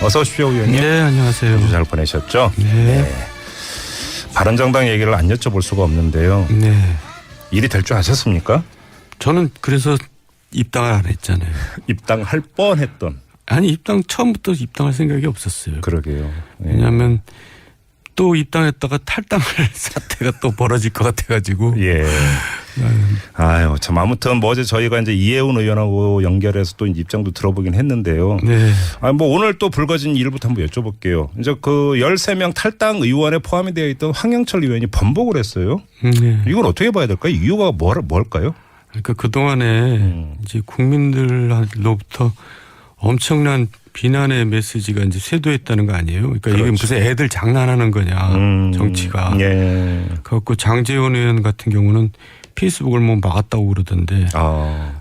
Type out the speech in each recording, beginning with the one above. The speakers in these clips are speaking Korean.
어서 오십시오, 의원님. 네, 안녕하세요. 주잘 보내셨죠? 네. 바른정당 얘기를 안 여쭤볼 수가 없는데요. 네. 일이 될 줄 아셨습니까? 저는 그래서 입당을 안 했잖아요. 입당할 뻔했던. 아니, 처음부터 입당할 생각이 없었어요. 그러게요. 예. 왜냐하면 또 입당했다가 탈당할 사태가 또 벌어질 것 같아가지고. 예. 아유, 참 아무튼 뭐 어제 저희가 이제 이해운 의원하고 연결해서 또 입장도 들어보긴 했는데요. 네. 뭐 오늘 또 불거진 일부터 한번 여쭤볼게요. 이제 그 13명 탈당 의원에 포함이 되어 있던 황영철 의원이 번복을 했어요. 네. 이건 어떻게 봐야 될까요? 이유가 뭘까요? 그러니까 그동안에 이제 국민들로부터 엄청난 비난의 메시지가 이제 쇄도했다는 거 아니에요? 그러니까 그렇죠. 이게 무슨 애들 장난하는 거냐, 정치가. 예. 그래갖고 장제원 의원 같은 경우는 페이스북을 뭐 막았다고 그러던데.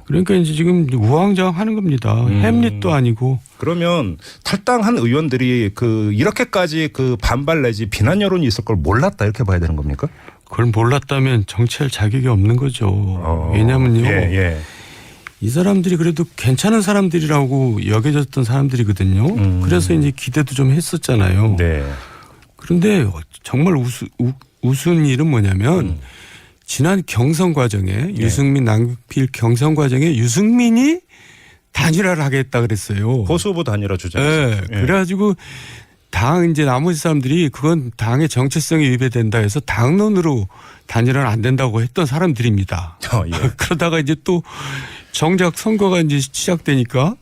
그러니까 이제 지금 우왕좌왕하는 겁니다. 햄릿도 아니고. 그러면 탈당한 의원들이 그 이렇게까지 그 반발 내지 비난 여론이 있을 걸 몰랐다 이렇게 봐야 되는 겁니까? 그걸 몰랐다면 정치할 자격이 없는 거죠. 왜냐면요. 예. 이 사람들이 그래도 괜찮은 사람들이라고 여겨졌던 사람들이거든요. 그래서 이제 기대도 좀 했었잖아요. 네. 그런데 정말 우스운 일은 뭐냐면 지난 경선 과정에 유승민 남길 경선 과정에 유승민이 단일화를 하겠다 그랬어요. 보수 후보 단일화 주장했었죠. 네. 그래가지고 당 이제 나머지 사람들이 그건 당의 정체성이 위배된다 해서 당론으로 단일화는 안 된다고 했던 사람들입니다. 예. 그러다가 이제 또 정작 선거가 이제 시작되니까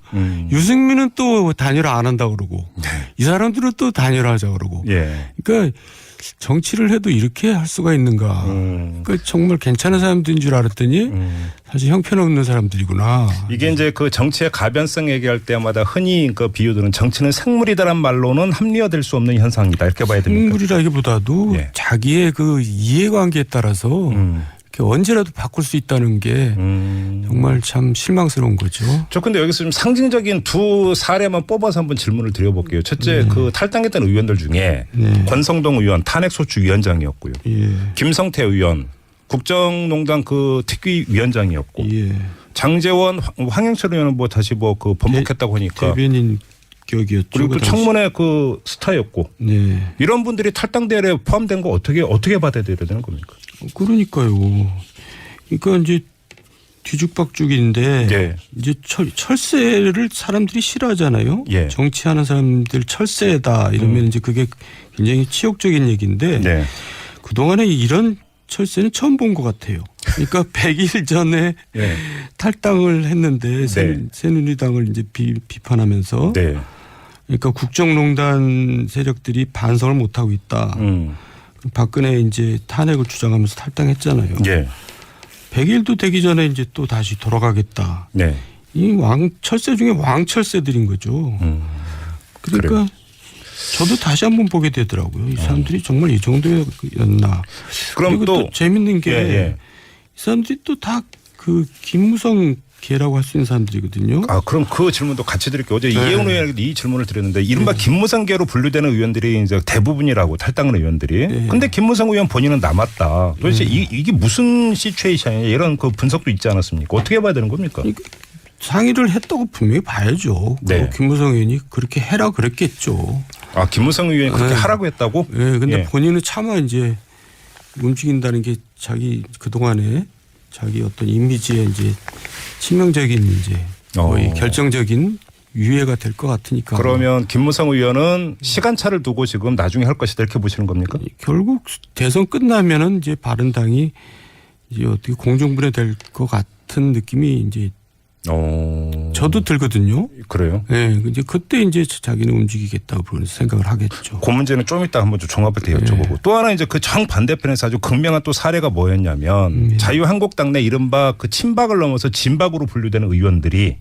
유승민은 또 단일화 안 한다고 그러고 이 사람들은 또 단일화 하자 그러고. 예. 그러니까 정치를 해도 이렇게 할 수가 있는가. 그러니까 정말 괜찮은 사람들인 줄 알았더니 사실 형편없는 사람들이구나. 이게 이제 그 정치의 가변성 얘기할 때마다 흔히 그 비유들은 정치는 생물이다란 말로는 합리화될 수 없는 현상이다 이렇게 봐야 됩니까? 생물이라기보다도 예. 자기의 그 이해관계에 따라서 이렇게 언제라도 바꿀 수 있다는 게 정말 참 실망스러운 거죠. 저 근데 여기서 좀 상징적인 두 사례만 뽑아서 한번 질문을 드려볼게요. 첫째 그 탈당했던 의원들 중에 권성동 의원 탄핵소추위원장이었고요. 예. 김성태 의원 국정농단 그 특위위원장이었고 예. 장제원 황영철 의원은 뭐 다시 뭐 그 번복했다고 하니까 대변인 격이었죠. 그리고 또 그 당시. 청문회 그 스타였고 네. 이런 분들이 탈당대회에 포함된 거 어떻게 받아들여야 되는 겁니까? 그러니까요. 그러니까 이제 뒤죽박죽인데 예. 이제 철새를 사람들이 싫어하잖아요. 예. 정치하는 사람들 철새다 이러면 이제 그게 굉장히 치욕적인 얘기인데 네. 그동안에 이런 철새는 처음 본 것 같아요. 그러니까 100일 전에 예. 탈당을 했는데 새누리당을 이제 비판하면서 네. 그러니까 국정농단 세력들이 반성을 못 하고 있다. 박근혜 이제 탄핵을 주장하면서 탈당했잖아요. 예. 100일도 되기 전에 이제 또 다시 돌아가겠다. 네. 이 철새 중에 왕철새들인 거죠. 그러니까 그래요. 저도 다시 한번 보게 되더라고요. 이 사람들이 정말 이 정도였나. 그럼 그리고 또 재밌는 게 이 사람들이 또 다 그 김무성 계라고 할 수 있는 사람들이거든요. 그럼 그 질문도 같이 드릴게요. 어제 이해운 의원에게 이 질문을 드렸는데 이른바 김무성계로 분류되는 의원들이 이제 대부분이라고 탈당한 의원들이. 근데 김무성 의원 본인은 남았다. 도대체 이게 무슨 시츄에이션이냐 이런 그 분석도 있지 않았습니까? 어떻게 봐야 되는 겁니까? 상의를 했다고 분명히 봐야죠. 네. 김무성 의원이 그렇게 해라 그랬겠죠. 김무성 의원이 그렇게 하라고 했다고? 네. 근데 본인은 차마 이제 움직인다는 게 자기 그동안에 자기 어떤 이미지에 이제 치명적인 이제 거의 결정적인 유해가 될 것 같으니까. 그러면 김무성 의원은 시간차를 두고 지금 나중에 할 것이다 이렇게 보시는 겁니까? 결국 대선 끝나면은 이제 바른당이 이제 어떻게 공중분해 될 것 같은 느낌이 이제 저도 들거든요. 그래요? 네, 이제 그때 이제 자기는 움직이겠다고 생각을 하겠죠. 그 문제는 좀 이따 한번 좀 종합을 때 여쭤보고 또 하나 이제 그 정반대편에서 아주 극명한 또 사례가 뭐였냐면 자유한국당 내 이른바 그 친박을 넘어서 진박으로 분류되는 의원들이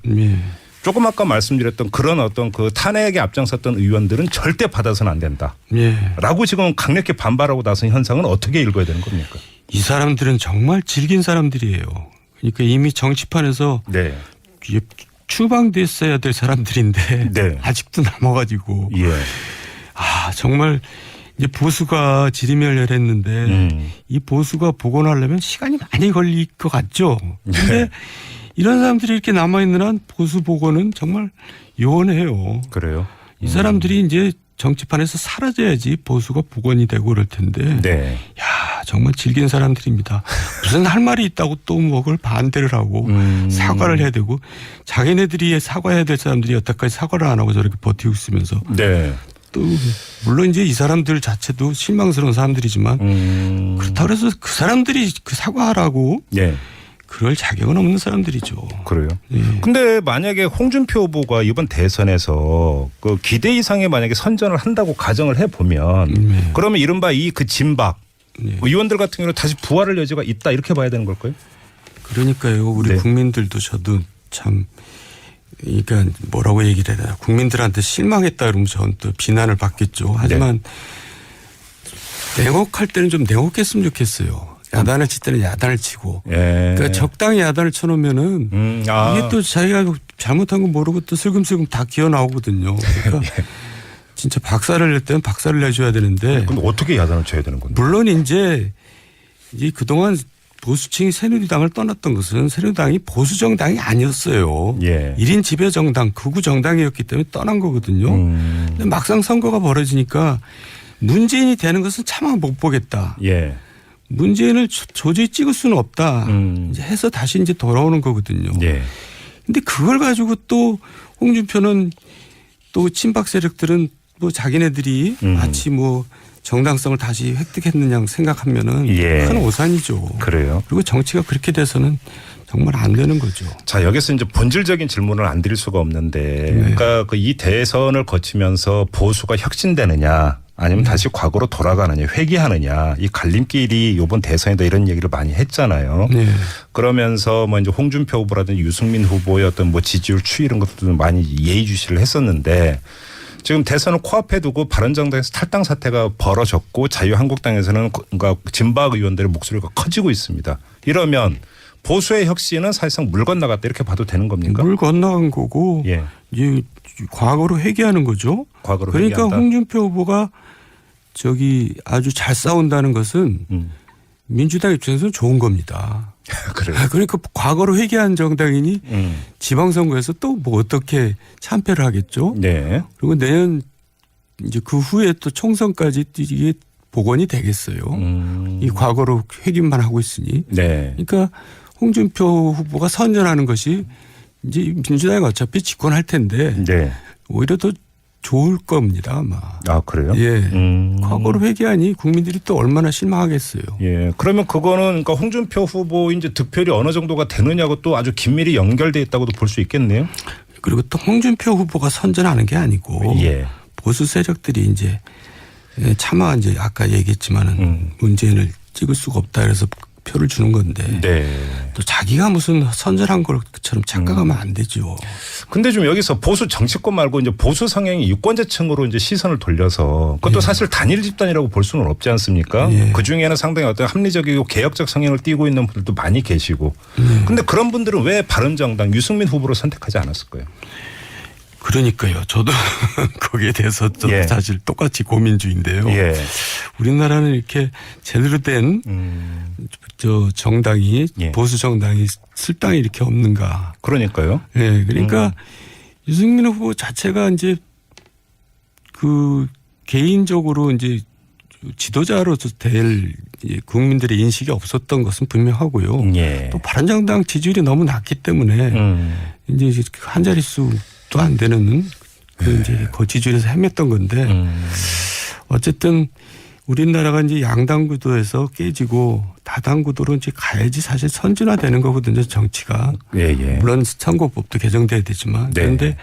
조금 아까 말씀드렸던 그런 어떤 그 탄핵에 앞장섰던 의원들은 절대 받아서는 안 된다. 라고 지금 강력히 반발하고 나선 현상은 어떻게 읽어야 되는 겁니까? 이 사람들은 정말 질긴 사람들이에요. 그러니까 이미 정치판에서 추방됐어야 될 사람들인데 아직도 남아가지고 정말 이제 보수가 지리멸렬했는데 이 보수가 복원하려면 시간이 많이 걸릴 것 같죠. 그런데 이런 사람들이 이렇게 남아있는 한 보수 복원은 정말 요원해요. 그래요? 이 사람들이 이제 정치판에서 사라져야지 보수가 복원이 되고 그럴 텐데. 네. 야, 정말 질긴 사람들입니다. 무슨 할 말이 있다고 또 뭐 그걸 반대를 하고 사과를 해야 되고 자기네들이 사과해야 될 사람들이 여태까지 사과를 안 하고 저렇게 버티고 있으면서. 네. 또 물론 이제 이 사람들 자체도 실망스러운 사람들이지만 그렇다고 해서 그 사람들이 그 사과하라고 네. 그럴 자격은 없는 사람들이죠. 그래요. 예. 근데 만약에 홍준표 후보가 이번 대선에서 그 기대 이상의 만약에 선전을 한다고 가정을 해보면 그러면 이른바 이 그 진박 의원들 같은 경우는 다시 부활할 여지가 있다 이렇게 봐야 되는 걸까요? 그러니까요. 우리 네. 국민들도 저도 참 그러니까 뭐라고 얘기를 해야 되나. 국민들한테 실망했다 그러면 저는 또 비난을 받겠죠. 하지만 냉혹할 때는 좀 냉혹했으면 좋겠어요. 야단을 칠 때는 야단을 치고. 예. 그러니까 적당히 야단을 쳐놓으면은 이게 또 자기가 잘못한 거 모르고 또 슬금슬금 다 기어 나오거든요. 그러니까 진짜 박살을 낼 때는 박살을 내줘야 되는데. 근데 어떻게 야단을 쳐야 되는 건데? 물론 이제 그동안 보수층이 새누리당을 떠났던 것은 새누리당이 보수 정당이 아니었어요. 예. 1인 지배 정당, 극우 정당이었기 때문에 떠난 거거든요. 근데 막상 선거가 벌어지니까 문재인이 되는 것은 차마 못 보겠다. 예. 문재인을 도저히 찍을 수는 없다. 이제 해서 다시 이제 돌아오는 거거든요. 예. 근데 그걸 가지고 또 홍준표는 또 친박 세력들은 뭐 자기네들이 마치 뭐 정당성을 다시 획득했느냐 생각하면은 예. 큰 오산이죠. 그래요. 그리고 정치가 그렇게 돼서는 정말 안 되는 거죠. 자, 여기서 이제 본질적인 질문을 안 드릴 수가 없는데 그러니까 그 이 대선을 거치면서 보수가 혁신되느냐 아니면 다시 과거로 돌아가느냐 회귀하느냐 이 갈림길이 이번 대선이다 이런 얘기를 많이 했잖아요. 네. 그러면서 뭐 이제 홍준표 후보라든지 유승민 후보의 어떤 뭐 지지율 추이 이런 것들도 많이 예의주시를 했었는데 지금 대선을 코앞에 두고 바른정당에서 탈당 사태가 벌어졌고 자유한국당에서는 그러니까 진박 의원들의 목소리가 커지고 있습니다. 이러면 보수의 혁신은 사실상 물 건너갔다 이렇게 봐도 되는 겁니까? 물 건너간 거고 예. 이제 과거로 회귀하는 거죠. 과거로 그러니까 회귀한다. 홍준표 후보가 아주 잘 싸운다는 것은 민주당 입장에서는 좋은 겁니다. 그래요. 그러니까 과거로 회귀한 정당이니 지방선거에서 또 뭐 어떻게 참패를 하겠죠. 네. 그리고 내년 이제 그 후에 또 총선까지 이게 복원이 되겠어요. 이 과거로 회귀만 하고 있으니. 네. 그러니까 홍준표 후보가 선전하는 것이 이제 민주당이 어차피 집권할 텐데 네. 오히려 더 좋을 겁니다, 아마. 아, 그래요? 예. 과거로 회귀하니 국민들이 또 얼마나 실망하겠어요. 예. 그러면 그거는 그러니까 홍준표 후보 이제 득표율이 어느 정도가 되느냐고 또 아주 긴밀히 연결돼 있다고도 볼 수 있겠네요. 그리고 또 홍준표 후보가 선전하는 게 아니고 예. 보수 세력들이 이제 차마 이제 아까 얘기했지만은 문재인을 찍을 수가 없다 그래서 표를 주는 건데 네. 또 자기가 무슨 선전한 것처럼 착각하면 안 되죠. 근데 좀 여기서 보수 정치권 말고 이제 보수 성향이 유권자층으로 이제 시선을 돌려서 그것도 사실 단일 집단이라고 볼 수는 없지 않습니까? 예. 그 중에는 상당히 어떤 합리적이고 개혁적 성향을 띠고 있는 분들도 많이 계시고. 근데 그런 분들은 왜 바른정당 유승민 후보를 선택하지 않았을까요? 그러니까요. 저도 거기에 대해서 저도 예. 사실 똑같이 고민 중인데요. 예. 우리나라는 이렇게 제대로 된 정당이 예. 보수 정당이 쓸당이 이렇게 없는가. 그러니까요. 예. 그러니까 유승민 후보 자체가 이제 그 개인적으로 이제 지도자로서 될 국민들의 인식이 없었던 것은 분명하고요. 예. 또 바른정당 지지율이 너무 낮기 때문에 이제 한 자릿수도 안 되는 그 이제 그 지지율에서 헤맸던 건데 어쨌든 우리나라가 이제 양당 구도에서 깨지고 다당 구도로 이제 가야지 사실 선진화되는 거거든요, 정치가. 예, 예. 물론 선거법도 개정돼야 되지만 네. 그런데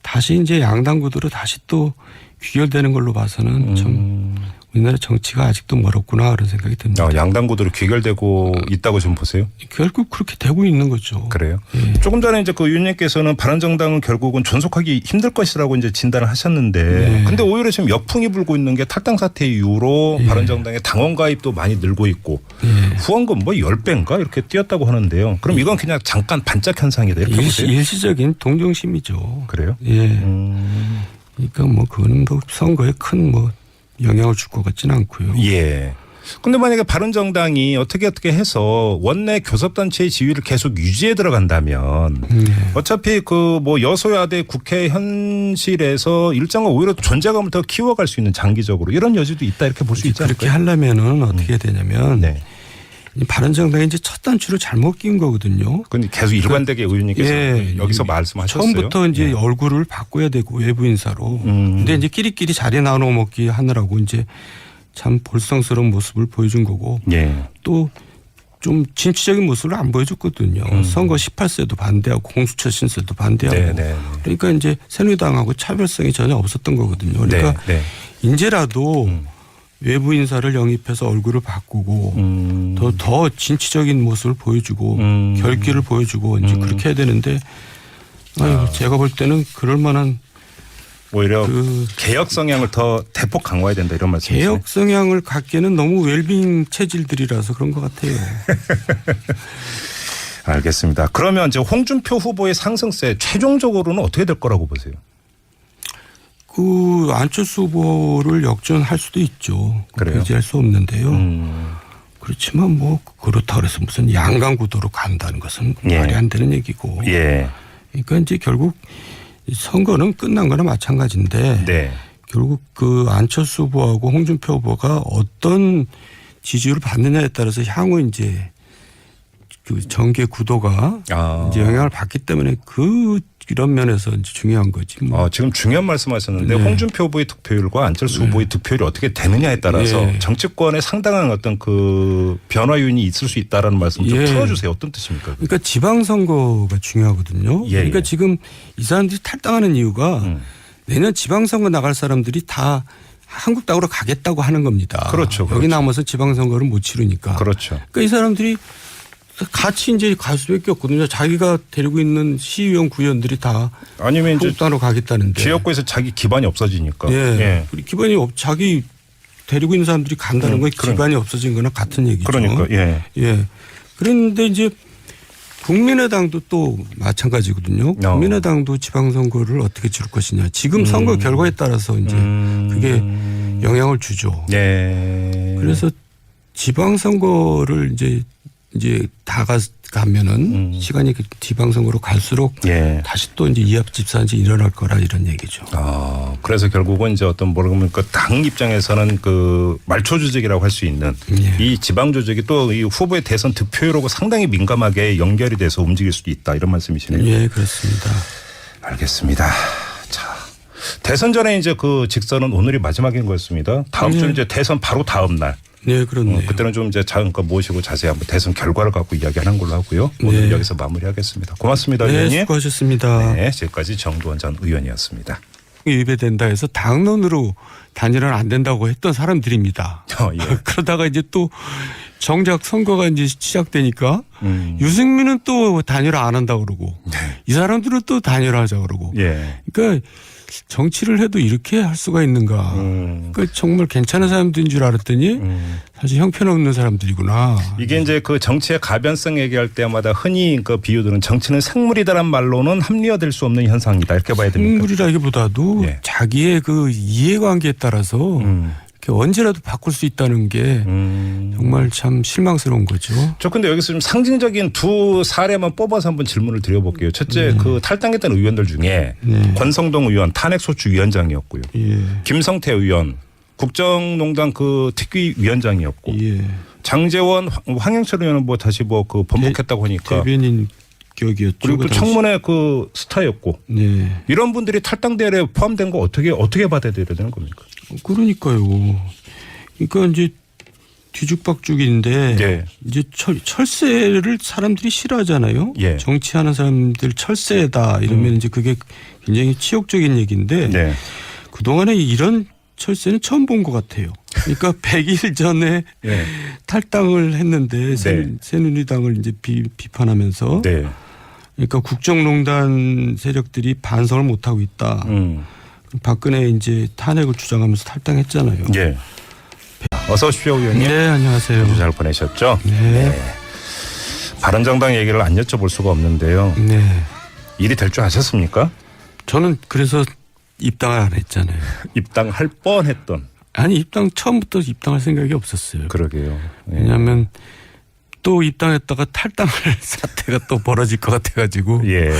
다시 이제 양당 구도로 다시 또 귀결되는 걸로 봐서는 좀 우리나라 정치가 아직도 멀었구나 그런 생각이 듭니다. 양당 구도로 귀결되고 있다고 좀 보세요. 결국 그렇게 되고 있는 거죠. 그래요. 예. 조금 전에 이제 그 의원님께서는 바른정당은 결국은 존속하기 힘들 것이라고 이제 진단을 하셨는데, 네. 근데 오히려 지금 역풍이 불고 있는 게 탈당 사태 이후로 예. 바른정당의 당원 가입도 많이 늘고 있고, 예. 후원금 뭐 10배인가 이렇게 뛰었다고 하는데요. 그럼 이건 그냥 잠깐 반짝 현상이다 이렇게 보세요. 일시적인 동정심이죠. 그래요? 예. 그러니까 뭐 그거는 뭐 선거에 큰 뭐 영향을 줄 것 같지는 않고요. 예. 근데 만약에 바른정당이 어떻게 해서 원내 교섭단체의 지위를 계속 유지해 들어간다면 어차피 그 뭐 여소야대 국회 현실에서 일정한 오히려 존재감을 더 키워갈 수 있는 장기적으로 이런 여지도 있다 이렇게 볼 수 있지 않을까요? 그렇게 하려면은 어떻게 되냐면 네. 바른정당이 이제 첫 단추를 잘못 낀 거거든요. 근데 계속 일관되게 의원님께서 예, 여기서 말씀하셨어요. 처음부터 이제 얼굴을 바꿔야 되고 외부 인사로. 근데 이제 끼리끼리 자리 나눠 먹기 하느라고 이제 참 볼썽스러운 모습을 보여준 거고. 예. 또 좀 진취적인 모습을 안 보여줬거든요. 선거 18세도 반대하고 공수처 신설도 반대하고. 네. 그러니까 이제 새누리당하고 차별성이 전혀 없었던 거거든요. 그러니까 네. 이제라도 외부 인사를 영입해서 얼굴을 바꾸고 더 진취적인 모습을 보여주고 결기를 보여주고 이제 그렇게 해야 되는데 제가 볼 때는 그럴 만한 오히려 개혁 성향을 더 대폭 강화해야 된다 이런 말씀이시죠? 개혁 성향을 갖기에는 너무 웰빙 체질들이라서 그런 것 같아요. 알겠습니다. 그러면 이제 홍준표 후보의 상승세 최종적으로는 어떻게 될 거라고 보세요? 그 안철수 후보를 역전할 수도 있죠. 그래요? 배제할 수 없는데요. 그렇지만 뭐 그렇다 그래서 무슨 양강 구도로 간다는 것은 말이 안 되는 얘기고. 예. 그러니까 이제 결국 선거는 끝난 거나 마찬가지인데 네. 결국 그 안철수 후보하고 홍준표 후보가 어떤 지지율을 받느냐에 따라서 향후 이제 그 정계 구도가 이제 영향을 받기 때문에 이런 면에서 이제 중요한 거지. 지금 중요한 말씀하셨는데 네. 홍준표 후보의 득표율과 안철수 후보의 득표율이 어떻게 되느냐에 따라서 정치권에 상당한 어떤 그 변화 요인이 있을 수 있다라는 말씀 좀 풀어주세요. 어떤 뜻입니까? 그러니까 지방선거가 중요하거든요. 그러니까 지금 이 사람들이 탈당하는 이유가 내년 지방선거 나갈 사람들이 다 한국당으로 가겠다고 하는 겁니다. 그렇죠. 여기 남아서 지방선거를 못 치르니까. 그렇죠. 그러니까 이 사람들이 같이 이제 갈 수밖에 없거든요. 자기가 데리고 있는 시의원 구의원들이 다 아니면 이제 한국당으로 가겠다는데 지역구에서 자기 기반이 없어지니까. 기반이 자기 데리고 있는 사람들이 간다는 건 기반이 없어진 거나 같은 얘기죠. 그러니까 그런데 이제 국민의당도 또 마찬가지거든요. 국민의당도 지방선거를 어떻게 치를 것이냐. 지금 선거 결과에 따라서 이제 그게 영향을 주죠. 그래서 지방선거를 이제 가면은 시간이 지방선거로 갈수록 다시 또 이제 이합집산이 일어날 거라 이런 얘기죠. 그래서 결국은 이제 어떤 모르면 그 당 입장에서는 그 말초 조직이라고 할 수 있는 이 지방 조직이 또 이 후보의 대선 득표율하고 상당히 민감하게 연결이 돼서 움직일 수도 있다 이런 말씀이시네요. 예, 그렇습니다. 알겠습니다. 자, 대선 전에 이제 그 직선은 오늘이 마지막인 거였습니다. 다음 주 이제 대선 바로 다음 날. 네, 그렇네요. 그때는 좀 이제 잠깐 모시고 자세히 한번 대선 결과를 갖고 이야기하는 걸로 하고요. 오늘 여기서 마무리하겠습니다. 고맙습니다, 의원님. 수고하셨습니다. 네, 지금까지 정두원 전 의원이었습니다. 위배된다 해서 당론으로 단일화는 안 된다고 했던 사람들입니다. 그러다가 이제 또 정작 선거가 이제 시작되니까 유승민은 또 단일화 안 한다고 그러고 이 사람들은 또 단일화하자 그러고 그러니까 정치를 해도 이렇게 할 수가 있는가. 그러니까 정말 괜찮은 사람들인 줄 알았더니 사실 형편없는 사람들이구나. 이게 이제 그 정치의 가변성 얘기할 때마다 흔히 그 비유들은 정치는 생물이다란 말로는 합리화될 수 없는 현상이다. 이렇게 봐야 됩니까? 생물이라기보다도 자기의 그 이해관계에 따라서 언제라도 바꿀 수 있다는 게 정말 참 실망스러운 거죠. 저 근데 여기서 좀 상징적인 두 사례만 뽑아서 한번 질문을 드려볼게요. 첫째 그 탈당했던 의원들 중에 권성동 의원 탄핵소추 위원장이었고요. 김성태 의원 국정농단 그 특위 위원장이었고 장제원 황영철 의원은 뭐 다시 뭐 그 번복했다고 하니까 대변인 격이었죠. 그리고 또 청문회 그 스타였고 이런 분들이 탈당 대회에 포함된 거 어떻게 받아들여야 되는 겁니까? 그러니까요. 그러니까 이제 뒤죽박죽인데 이제 철새를 사람들이 싫어하잖아요. 정치하는 사람들 철새다 이러면 이제 그게 굉장히 치욕적인 얘기인데 그동안에 이런 철새는 처음 본 것 같아요. 그러니까 100일 전에 탈당을 했는데 새누리당을 이제 비판하면서 그러니까 국정농단 세력들이 반성을 못 하고 있다. 박근혜 이제 탄핵을 주장하면서 탈당했잖아요. 어서 오십시오, 의원님. 네, 안녕하세요. 아주 잘 보내셨죠? 바른정당 얘기를 안 여쭤볼 수가 없는데요. 일이 될 줄 아셨습니까? 저는 그래서 입당을 안 했잖아요. 입당할 뻔했던. 아니 입당 처음부터 입당할 생각이 없었어요. 그러게요. 예. 왜냐하면 또 입당했다가 탈당할 사태가 또 벌어질 것 같아가지고. 예.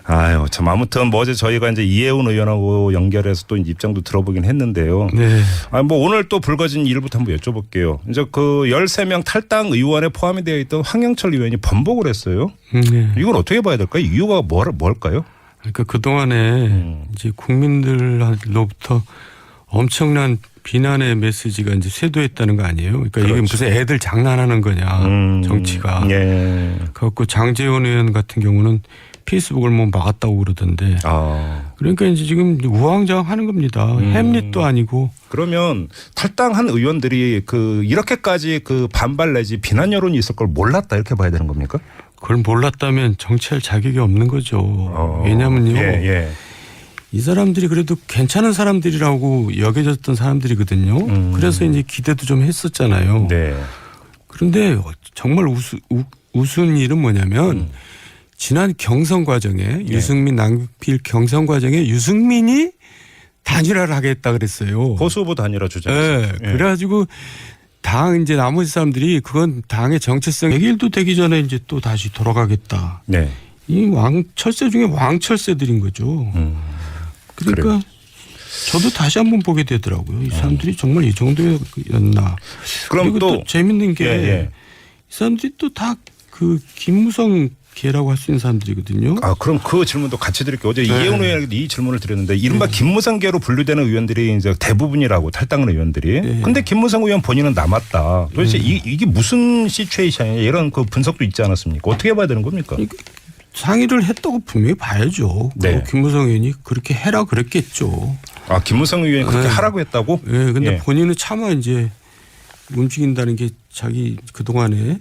아유, 참 아무튼 뭐 어제 저희가 이제 이해운 의원하고 연결해서 또 입장도 들어보긴 했는데요. 네. 아, 뭐 오늘 또 불거진 일부터 한번 여쭤볼게요. 이제 그 13명 탈당 의원에 포함이 되어 있던 황영철 의원이 번복을 했어요. 네. 이건 어떻게 봐야 될까요? 이유가 뭘까요? 그러니까 그동안에 이제 국민들로부터 엄청난 비난의 메시지가 이제 쇄도했다는 거 아니에요? 그러니까 그렇죠. 이게 무슨 애들 장난하는 거냐, 정치가. 예. 그래갖고 장제원 의원 같은 경우는 페이스북을 뭐 막았다고 그러던데. 아. 그러니까 이제 지금 우왕좌왕하는 겁니다. 햄릿도 아니고. 그러면 탈당한 의원들이 그 이렇게까지 그 반발 내지 비난 여론이 있을 걸 몰랐다 이렇게 봐야 되는 겁니까? 그걸 몰랐다면 정치할 자격이 없는 거죠. 왜냐면요. 예. 이 사람들이 그래도 괜찮은 사람들이라고 여겨졌던 사람들이거든요. 그래서 이제 기대도 좀 했었잖아요. 네. 그런데 정말 우스운 일은 뭐냐면 지난 경선 과정에 유승민 남필 경선 과정에 유승민이 단일화를 하겠다 그랬어요. 보수 후보 단일화 주장했었죠. 네. 그래가지고 당 이제 나머지 사람들이 그건 당의 정체성 100일도 되기 전에 이제 또 다시 돌아가겠다. 네. 이 왕철세 중에 왕철세들인 거죠. 그러니까 그래요. 저도 다시 한번 보게 되더라고요. 이 사람들이 정말 이 정도였나. 그럼 그리고 또 재밌는 게 이 사람들이 또 다 그 김무성 계라고 할 수 있는 사람들이거든요. 아, 그럼 그 질문도 같이 드릴게요. 어제 이해운 의원에게 이 질문을 드렸는데 이른바 김무성계로 분류되는 의원들이 이제 대부분이라고 탈당한 의원들이. 근데 김무성 의원 본인은 남았다. 도대체 이게 무슨 시츄에이션이냐 이런 그 분석도 있지 않았습니까? 어떻게 봐야 되는 겁니까? 상의를 했다고 분명히 봐야죠. 네. 김무성 의원이 그렇게 해라 그랬겠죠. 아, 김무성 의원이 그렇게 네. 하라고 했다고? 네, 근데 본인은 차마 이제 움직인다는 게 자기 그동안에